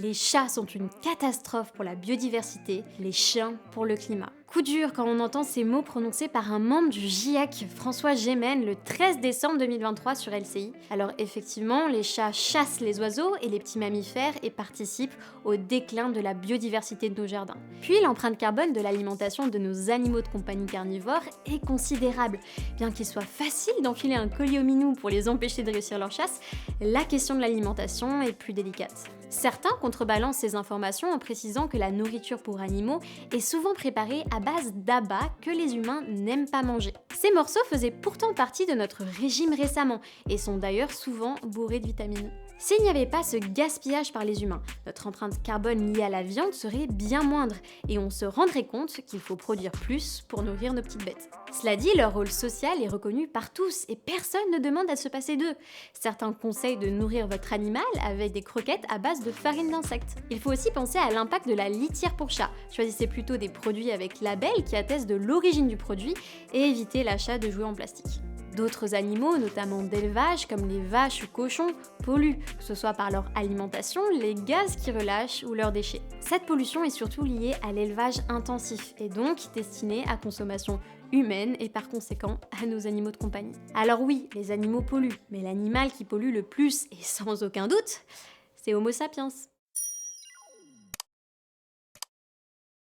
Les chats sont une catastrophe pour la biodiversité, les chiens pour le climat. Coup dur quand on entend ces mots prononcés par un membre du GIEC, François Gémen, le 13 décembre 2023 sur LCI. Alors effectivement, les chats chassent les oiseaux et les petits mammifères et participent au déclin de la biodiversité de nos jardins. Puis l'empreinte carbone de l'alimentation de nos animaux de compagnie carnivores est considérable. Bien qu'il soit facile d'enfiler un collier aux minous pour les empêcher de réussir leur chasse, la question de l'alimentation est plus délicate. Certains contrebalancent ces informations en précisant que la nourriture pour animaux est souvent préparée à base d'abats que les humains n'aiment pas manger. Ces morceaux faisaient pourtant partie de notre régime récemment et sont d'ailleurs souvent bourrés de vitamines. S'il n'y avait pas ce gaspillage par les humains, notre empreinte carbone liée à la viande serait bien moindre et on se rendrait compte qu'il faut produire plus pour nourrir nos petites bêtes. Cela dit, leur rôle social est reconnu par tous et personne ne demande à se passer d'eux. Certains conseillent de nourrir votre animal avec des croquettes à base de farine d'insectes. Il faut aussi penser à l'impact de la litière pour chat. Choisissez plutôt des produits avec label qui attestent de l'origine du produit et évitez l'achat de jouets en plastique. D'autres animaux, notamment d'élevage, comme les vaches ou cochons, polluent, que ce soit par leur alimentation, les gaz qu'ils relâchent ou leurs déchets. Cette pollution est surtout liée à l'élevage intensif et donc destinée à consommation humaine et par conséquent à nos animaux de compagnie. Alors oui, les animaux polluent, mais l'animal qui pollue le plus, et sans aucun doute, c'est Homo sapiens.